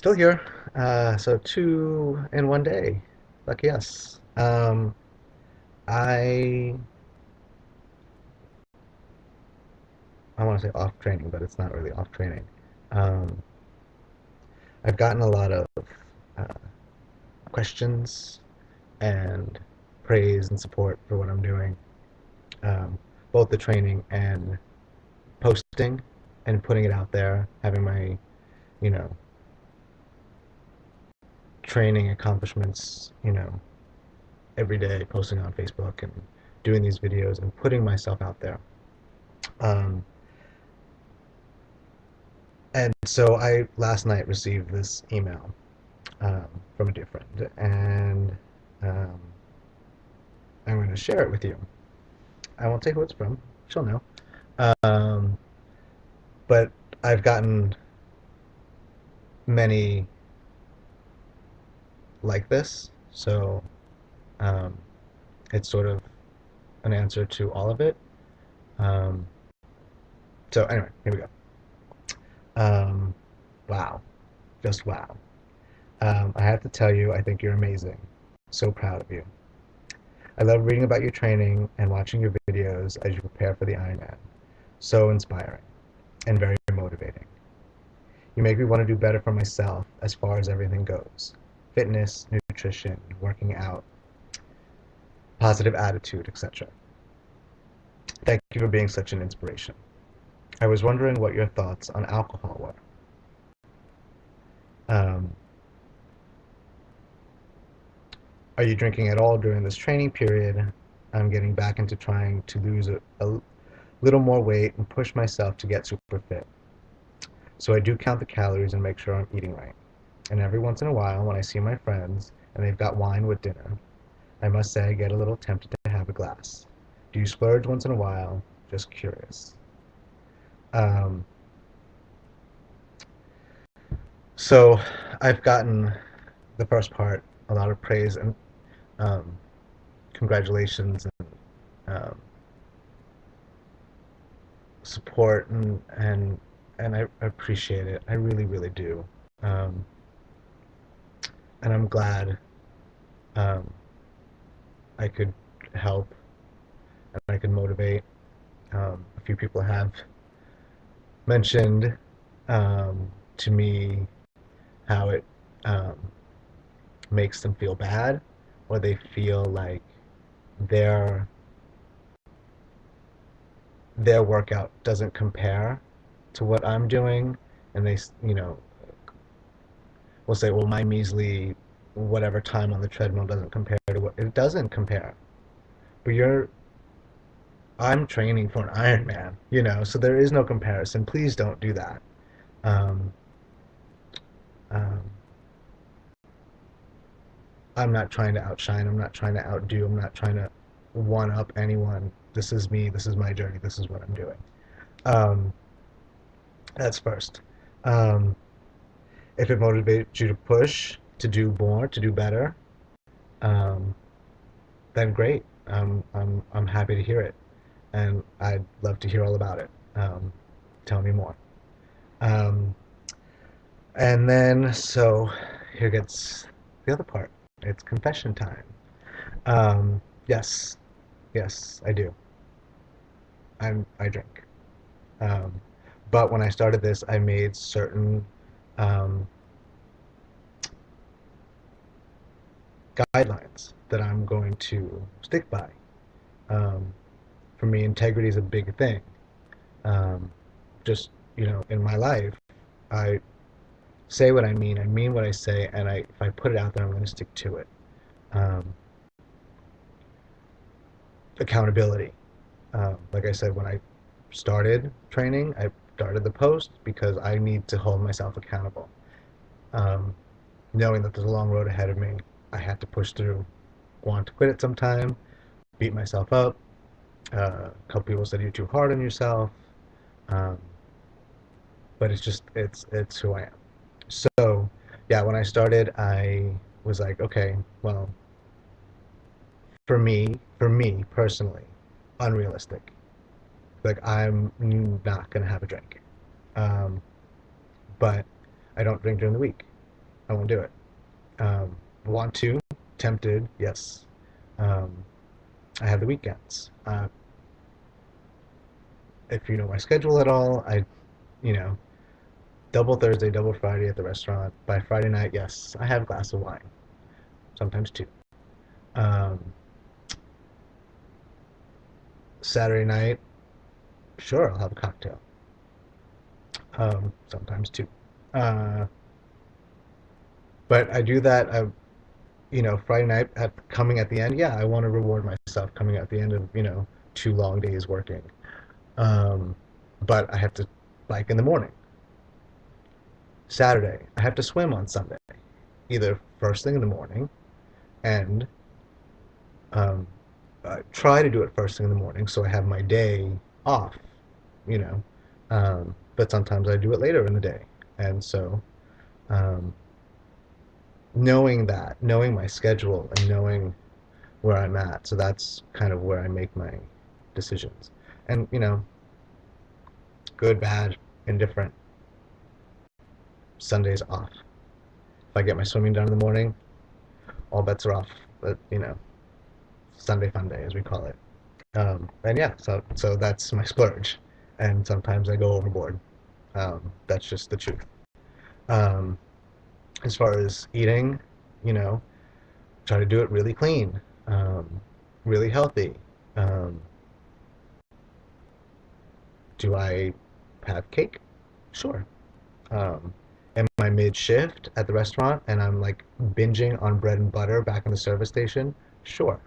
Still here. So two in one day. Lucky us. I I want to say off training, but it's not really off training. Um, I've gotten a lot of uh, questions and praise and support for what I'm doing, um, both the training and posting and putting it out there, having my, you know, training accomplishments, every day posting on Facebook and doing these videos and putting myself out there. Um, And so I last night received this email from a dear friend, and um, I'm going to share it with you. I won't say who it's from; she'll know. Um, but I've gotten many like this, so um, it's sort of an answer to all of it. Um, so anyway, here we go. Um, wow, just wow. I have to tell you, I think you're amazing. So proud of you. I love reading about your training and watching your videos as you prepare for the Ironman. So inspiring and very motivating. You make me want to do better for myself as far as everything goes. Fitness, nutrition, working out, positive attitude, etc. Thank you for being such an inspiration. I was wondering what your thoughts on alcohol were. Um, are you drinking at all during this training period? I'm getting back into trying to lose a little more weight and push myself to get super fit. So I do count the calories and make sure I'm eating right. And every once in a while, when I see my friends and they've got wine with dinner, I must say I get a little tempted to have a glass. Do you splurge once in a while? Just curious. Um, so I've gotten the first part a lot of praise and um, congratulations and support and I appreciate it. I really really do. Um, and I'm glad um, I could help and I could motivate. A few people have mentioned to me how it um, makes them feel bad, or they feel like their their workout doesn't compare to what I'm doing, and they will say, well, my measly whatever time on the treadmill doesn't compare to what it doesn't compare. But I'm training for an Ironman, so there is no comparison. Please don't do that. Um, um, I'm not trying to outshine. I'm not trying to outdo. I'm not trying to one up anyone. This is me. This is my journey. This is what I'm doing. Um, that's first. Um, if it motivates you to push, to do more, to do better, um, then great. I'm happy to hear it, and I'd love to hear all about it. Tell me more. Um, and then so here gets the other part. It's confession time. Yes, yes, I do. I drink. Um, but when I started this, I made certain um, guidelines that I'm going to stick by. Um, for me, integrity is a big thing. Um, just in my life, I say what I mean what I say, and if I put it out there, I'm going to stick to it. Um, accountability. Like I said, when I started training, I started the post because I need to hold myself accountable. Um, knowing that there's a long road ahead of me, I had to push through. Want to quit it sometime, beat myself up. A couple people said you're too hard on yourself, um, but it's who I am. So yeah, when I started, I was like, okay, well, for me personally, unrealistic. Like I'm not gonna have a drink, um, but I don't drink during the week. I won't do it. Want to, tempted, yes. Um, I have the weekends. If you know my schedule at all, you know, double Thursday, double Friday at the restaurant. By Friday night, yes, I have a glass of wine, sometimes two. Um, Saturday night, sure, I'll have a cocktail, sometimes two. Uh, but I do that. Friday night coming at the end. Yeah, I want to reward myself coming at the end of 2 long days working. Um, but I have to bike in the morning. Saturday, I have to swim on Sunday, either first thing in the morning and um, try to do it first thing in the morning so I have my day off, you know. But sometimes I do it later in the day. And so um, knowing my schedule and knowing where I'm at, so that's kind of where I make my decisions. And, good, bad, indifferent, Sundays off. If I get my swimming done in the morning, all bets are off. But, Sunday fun day, as we call it. And yeah, so that's my splurge. And sometimes I go overboard. That's just the truth. Um, as far as eating, you know, try to do it really clean, really healthy. Um, do I have cake? Sure. Um, am I mid shift at the restaurant and I'm like binging on bread and butter back in the service station? Sure.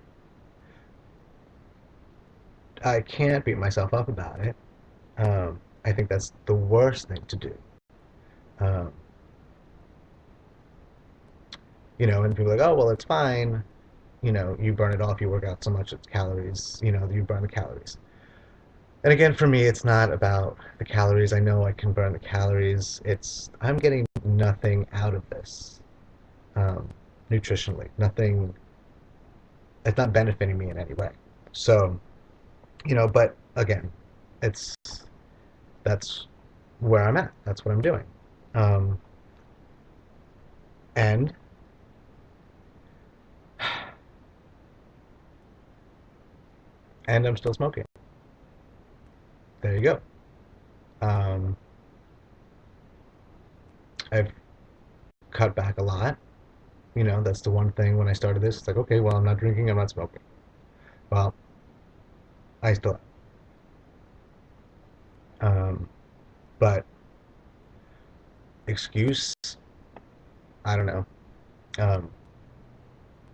I can't beat myself up about it. I think that's the worst thing to do. Um, and people are like, oh, well, it's fine. You burn it off, you work out so much, it's calories, you burn the calories. And again, for me, it's not about the calories. I know I can burn the calories. I'm getting nothing out of this um, nutritionally. Nothing, it's not benefiting me in any way. So, but again, it's, that's where I'm at. That's what I'm doing. Um, and, and I'm still smoking. There you go. Um, I've cut back a lot. That's the one thing when I started this. It's like, okay, well, I'm not drinking, I'm not smoking. Well, I still, but excuse, I don't know, um,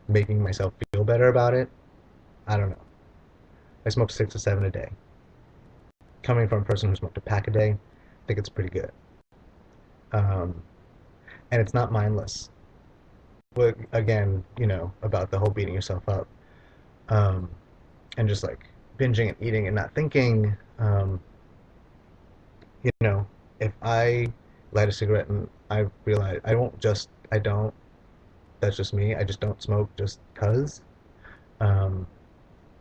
making myself feel better about it. I don't know. I smoke 6 to 7 a day. Coming from a person who smoked a pack a day, I think it's pretty good. Um, and it's not mindless. But again, about the whole beating yourself up, um, and just like binging and eating and not thinking. You know, if I light a cigarette and I realize I don't. That's just me. I just don't smoke just cause. Um,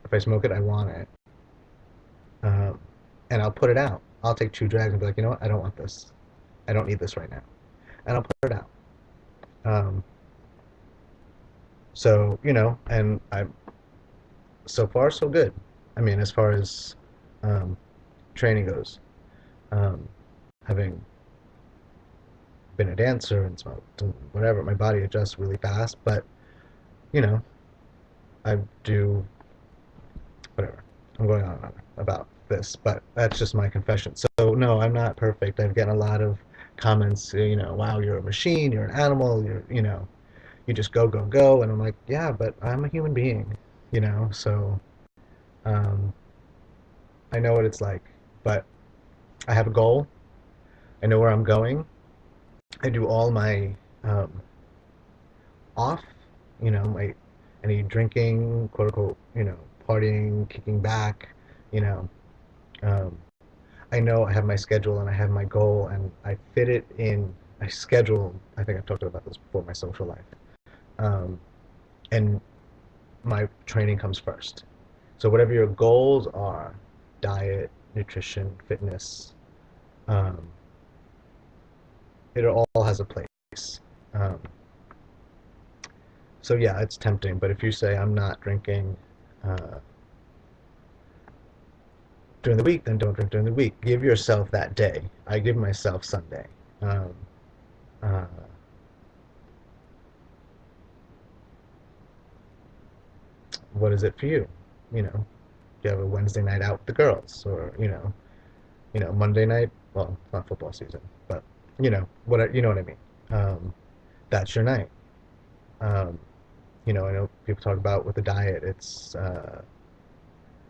if I smoke it, I want it. Um, and I'll put it out. I'll take 2 drags and be like, you know what? I don't want this. I don't need this right now, and I'll put it out. Um, and I'm so far so good. I mean, as far as um, training goes, um, having been a dancer and smoked and whatever, my body adjusts really fast. But you know, I do whatever. I'm going on and on about this, but that's just my confession. So no, I'm not perfect. I've gotten a lot of comments, wow, you're a machine, you're an animal, you just go, go, go. And I'm like, yeah, but I'm a human being, so um, I know what it's like. But I have a goal. I know where I'm going. I do all my um, off, my any drinking, quote unquote, partying, kicking back, you know. Um, I know I have my schedule and I have my goal and I fit it in. I schedule. I think I've talked about this before. My social life, um, and my training comes first. So whatever your goals are, diet, nutrition, fitness, um, it all has a place. Um, So yeah, it's tempting. But if you say I'm not drinking uh, during the week, then don't drink during the week. Give yourself that day. I give myself Sunday. Um, uh, what is it for you? You know, you have a Wednesday night out with the girls, or Monday night. Well, it's not football season, but you know what I mean. Um, that's your night. Um, I know people talk about with the diet, it's a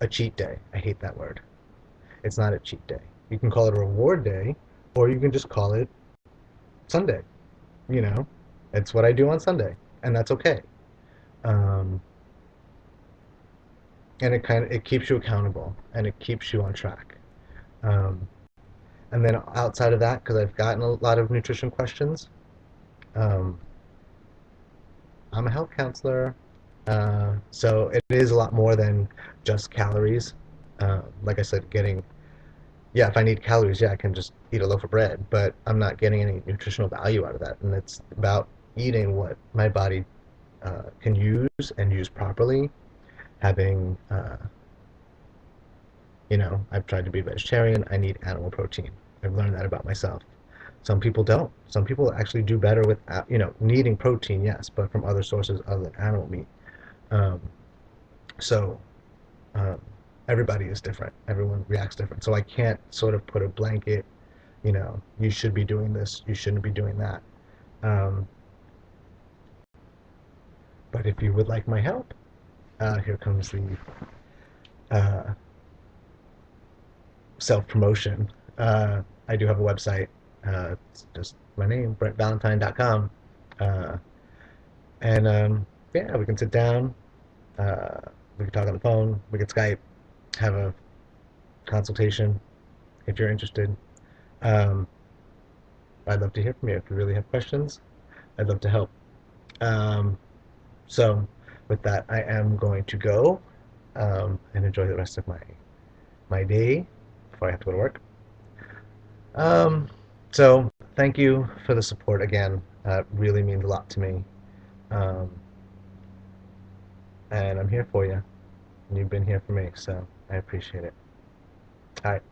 cheat day. I hate that word. It's not a cheat day. You can call it a reward day, or you can just call it Sunday. You know, it's what I do on Sunday, and that's okay. Um, and it keeps you accountable, and it keeps you on track. Um, and then outside of that, because I've gotten a lot of nutrition questions, um, I'm a health counselor, so it is a lot more than just calories. Like I said, yeah, if I need calories, yeah, I can just eat a loaf of bread, but I'm not getting any nutritional value out of that. And it's about eating what my body can use and use properly. Having, I've tried to be vegetarian. I need animal protein. I've learned that about myself. Some people don't. Some people actually do better with, needing protein, yes, but from other sources other than animal meat. Um, so um, everybody is different. Everyone reacts different. So I can't sort of put a blanket, you should be doing this, you shouldn't be doing that. Um, but if you would like my help, here comes the uh, self promotion. I do have a website. It's just my name, BrentValentine.com. Uh, and yeah, we can sit down. Uh, we can talk on the phone. We can Skype, have a consultation if you're interested. Um, I'd love to hear from you if you really have questions. I'd love to help. Um, so, with that, I am going to go and enjoy the rest of my day before I have to go to work. Um, so, thank you for the support again. It really means a lot to me. Um, and I'm here for you. And you've been here for me, so I appreciate it. All right.